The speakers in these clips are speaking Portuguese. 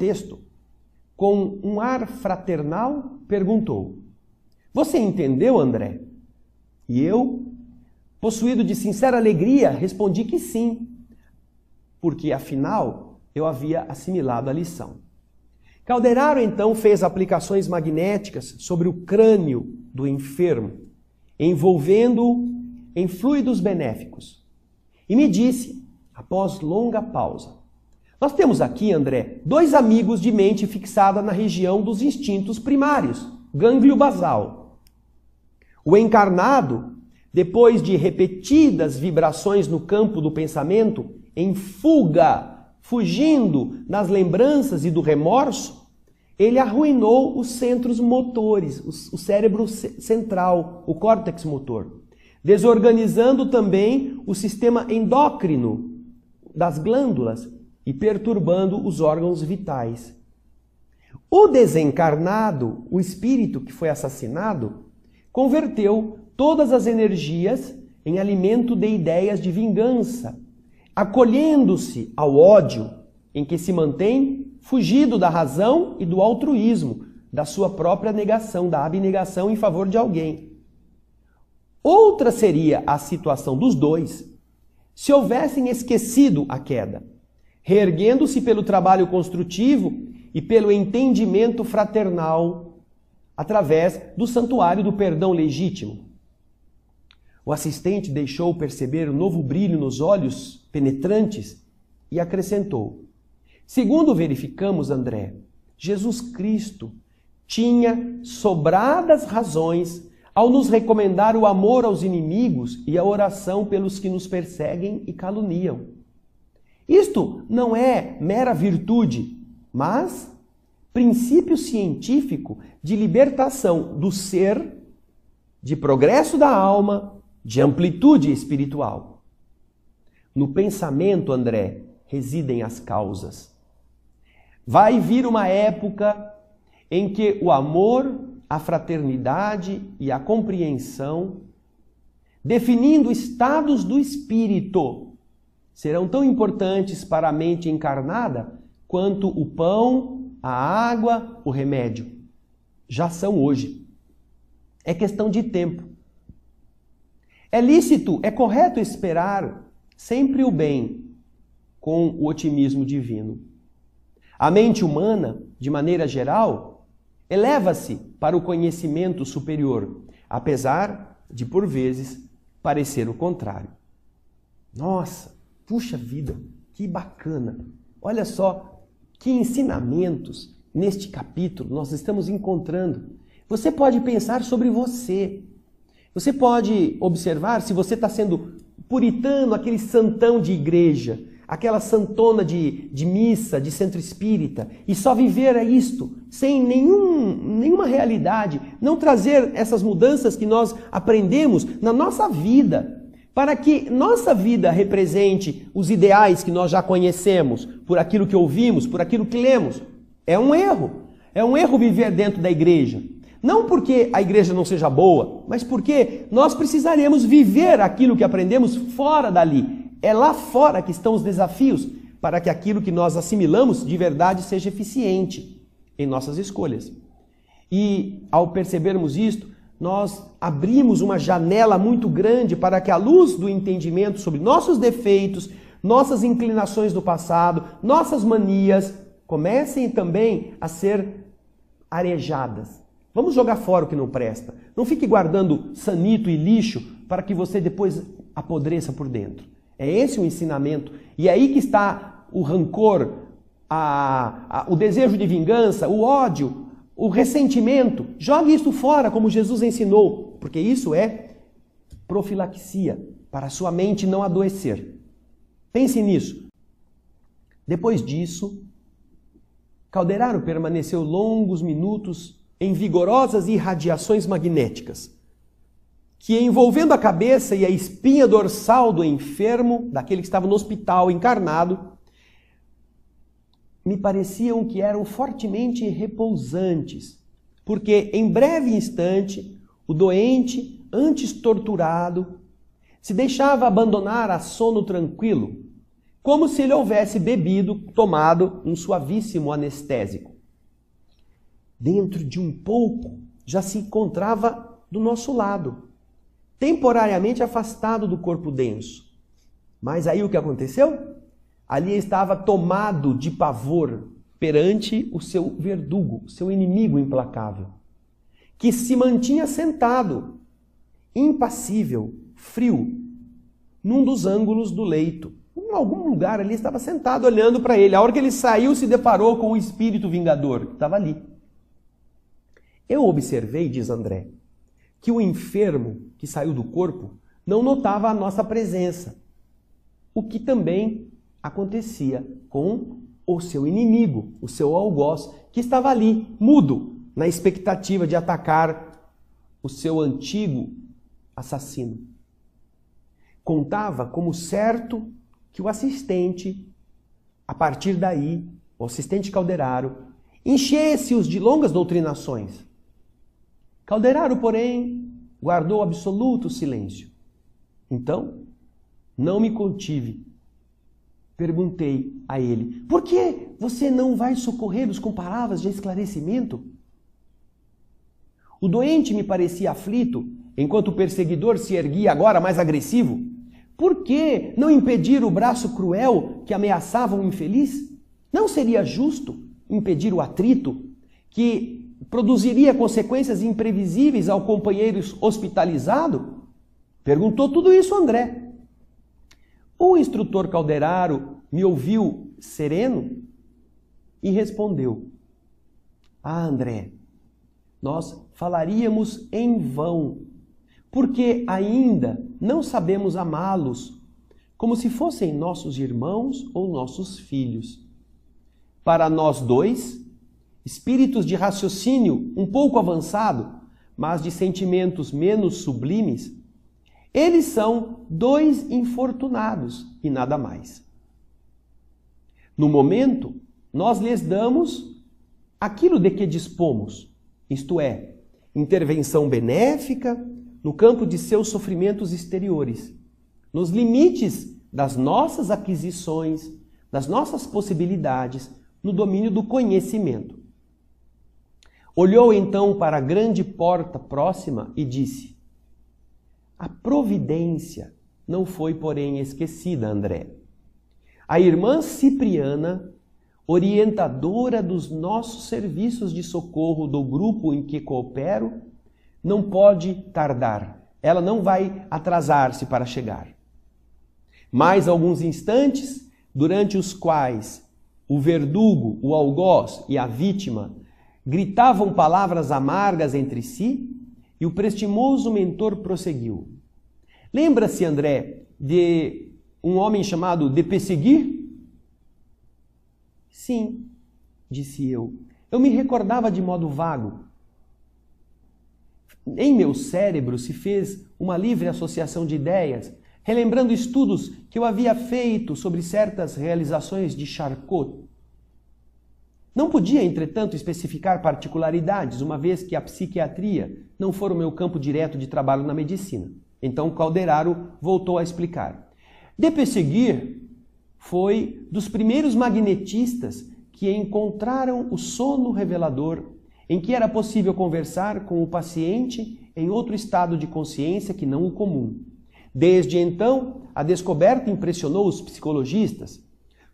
texto, com um ar fraternal, perguntou: "Você entendeu, André?" E eu, possuído de sincera alegria, respondi que sim, porque afinal eu havia assimilado a lição. Calderaro então fez aplicações magnéticas sobre o crânio do enfermo, envolvendo-o em fluidos benéficos. E me disse, após longa pausa: "Nós temos aqui, André, dois amigos de mente fixada na região dos instintos primários, gânglio basal. O encarnado, depois de repetidas vibrações no campo do pensamento, em fuga, fugindo nas lembranças e do remorso, ele arruinou os centros motores, o cérebro central, o córtex motor, desorganizando também o sistema endócrino das glândulas e perturbando os órgãos vitais. O desencarnado, o espírito que foi assassinado, converteu todas as energias em alimento de ideias de vingança, acolhendo-se ao ódio em que se mantém fugido da razão e do altruísmo, da sua própria negação, da abnegação em favor de alguém. Outra seria a situação dos dois se houvessem esquecido a queda, reerguendo-se pelo trabalho construtivo e pelo entendimento fraternal através do santuário do perdão legítimo. O assistente deixou perceber um novo brilho nos olhos penetrantes e acrescentou: "Segundo verificamos, André, Jesus Cristo tinha sobradas razões ao nos recomendar o amor aos inimigos e a oração pelos que nos perseguem e caluniam. Isto não é mera virtude, mas princípio científico de libertação do ser, de progresso da alma, de amplitude espiritual. No pensamento, André, residem as causas. Vai vir uma época em que o amor, a fraternidade e a compreensão, definindo estados do espírito, serão tão importantes para a mente encarnada quanto o pão, a água, o remédio. Já são hoje. É questão de tempo. É lícito, é correto esperar sempre o bem com o otimismo divino. A mente humana, de maneira geral, eleva-se para o conhecimento superior, apesar de, por vezes, parecer o contrário. Nossa, puxa vida, que bacana! Olha só que ensinamentos neste capítulo nós estamos encontrando. Você pode pensar sobre você. Você pode observar se você está sendo puritano, aquele santão de igreja, aquela santona de missa, de centro espírita, e só viver isto, sem nenhuma realidade, não trazer essas mudanças que nós aprendemos na nossa vida, para que nossa vida represente os ideais que nós já conhecemos, por aquilo que ouvimos, por aquilo que lemos. É um erro viver dentro da igreja. Não porque a igreja não seja boa, mas porque nós precisaremos viver aquilo que aprendemos fora dali. É lá fora que estão os desafios para que aquilo que nós assimilamos de verdade seja eficiente em nossas escolhas. E ao percebermos isto, nós abrimos uma janela muito grande para que a luz do entendimento sobre nossos defeitos, nossas inclinações do passado, nossas manias, comecem também a ser arejadas. Vamos jogar fora o que não presta. Não fique guardando sanito e lixo para que você depois apodreça por dentro. É esse o ensinamento. E é aí que está o rancor, o desejo de vingança, o ódio, o ressentimento. Jogue isso fora, como Jesus ensinou, porque isso é profilaxia, para a sua mente não adoecer. Pense nisso. Depois disso, Calderaro permaneceu longos minutos em vigorosas irradiações magnéticas, que envolvendo a cabeça e a espinha dorsal do enfermo, daquele que estava no hospital encarnado, me pareciam que eram fortemente repousantes, porque em breve instante o doente, antes torturado, se deixava abandonar a sono tranquilo, como se ele houvesse bebido, tomado um suavíssimo anestésico. Dentro de um pouco, já se encontrava do nosso lado, temporariamente afastado do corpo denso. Mas aí o que aconteceu? Ali estava tomado de pavor perante o seu verdugo, seu inimigo implacável, que se mantinha sentado, impassível, frio, num dos ângulos do leito. Em algum lugar ali estava sentado olhando para ele. A hora que ele saiu, se deparou com o espírito vingador que estava ali. Eu observei, diz André, que o enfermo que saiu do corpo não notava a nossa presença, o que também acontecia com o seu inimigo, o seu algoz, que estava ali, mudo, na expectativa de atacar o seu antigo assassino. Contava como certo que o assistente, a partir daí, o assistente Calderaro, enchesse-os de longas doutrinações. Calderaro, porém, guardou absoluto silêncio. Então, não me contive. Perguntei a ele: por que você não vai socorrê-los com palavras de esclarecimento? O doente me parecia aflito, enquanto o perseguidor se erguia agora mais agressivo. Por que não impedir o braço cruel que ameaçava o infeliz? Não seria justo impedir o atrito que produziria consequências imprevisíveis ao companheiro hospitalizado? Perguntou tudo isso André. O instrutor Calderaro me ouviu sereno e respondeu: ah, André, nós falaríamos em vão, porque ainda não sabemos amá-los como se fossem nossos irmãos ou nossos filhos. Para nós dois, espíritos de raciocínio um pouco avançado, mas de sentimentos menos sublimes, eles são dois infortunados e nada mais. No momento, nós lhes damos aquilo de que dispomos, isto é, intervenção benéfica no campo de seus sofrimentos exteriores, nos limites das nossas aquisições, das nossas possibilidades, no domínio do conhecimento. Olhou então para a grande porta próxima e disse: a providência não foi, porém, esquecida, André. A irmã Cipriana, orientadora dos nossos serviços de socorro do grupo em que coopero, não pode tardar. Ela não vai atrasar-se para chegar. Mais alguns instantes, durante os quais o verdugo, o algoz e a vítima gritavam palavras amargas entre si, e o prestimoso mentor prosseguiu. Lembra-se, André, de um homem chamado de Pesseguir? Sim, disse eu. Eu me recordava de modo vago. Em meu cérebro se fez uma livre associação de ideias, relembrando estudos que eu havia feito sobre certas realizações de Charcot. Não podia, entretanto, especificar particularidades, uma vez que a psiquiatria não for o meu campo direto de trabalho na medicina. Então Calderaro voltou a explicar. De Pesseguir foi dos primeiros magnetistas que encontraram o sono revelador, em que era possível conversar com o paciente em outro estado de consciência que não o comum. Desde então, a descoberta impressionou os psicologistas.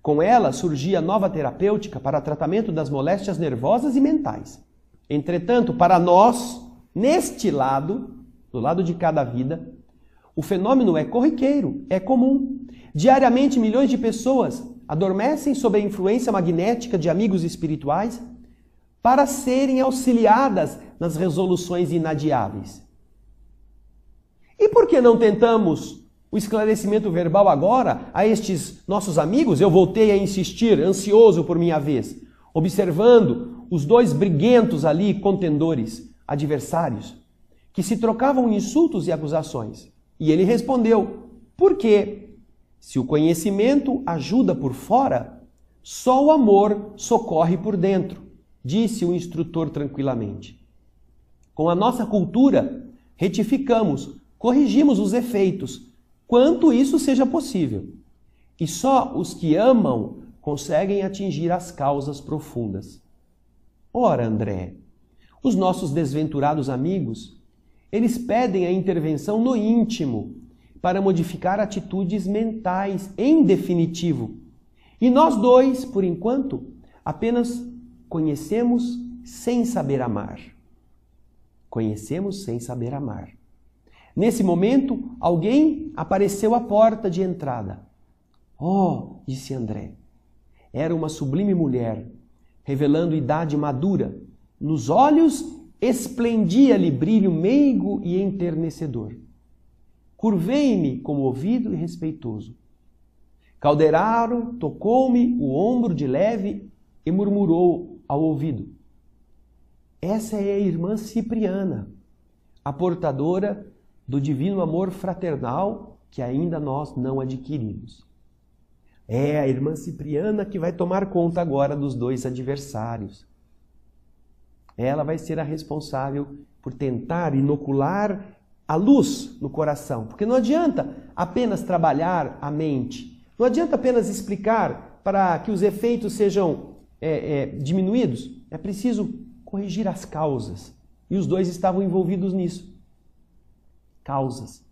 Com ela surgia nova terapêutica para tratamento das moléstias nervosas e mentais. Entretanto, para nós, neste lado, do lado de cada vida, o fenômeno é corriqueiro, é comum. Diariamente, milhões de pessoas adormecem sob a influência magnética de amigos espirituais para serem auxiliadas nas resoluções inadiáveis. E por que não tentamos o esclarecimento verbal agora a estes nossos amigos? Eu voltei a insistir, ansioso por minha vez, observando os dois briguentos ali, contendores, adversários, que se trocavam insultos e acusações. E ele respondeu: por quê? Se o conhecimento ajuda por fora, só o amor socorre por dentro, disse o instrutor tranquilamente. Com a nossa cultura, retificamos, corrigimos os efeitos, quanto isso seja possível. E só os que amam conseguem atingir as causas profundas. Ora, André, os nossos desventurados amigos, eles pedem a intervenção no íntimo para modificar atitudes mentais, em definitivo. E nós dois, por enquanto, apenas conhecemos sem saber amar. Conhecemos sem saber amar. Nesse momento, alguém apareceu à porta de entrada. Oh, disse André, era uma sublime mulher, revelando idade madura. Nos olhos esplendia-lhe brilho meigo e enternecedor. Curvei-me comovido e respeitoso. Calderaro tocou-me o ombro de leve e murmurou ao ouvido: essa é a irmã Cipriana, a portadora do divino amor fraternal que ainda nós não adquirimos. É a irmã Cipriana que vai tomar conta agora dos dois adversários. Ela vai ser a responsável por tentar inocular a luz no coração. Porque não adianta apenas trabalhar a mente. Não adianta apenas explicar para que os efeitos sejam diminuídos. É preciso corrigir as causas. E os dois estavam envolvidos nisso. Causas.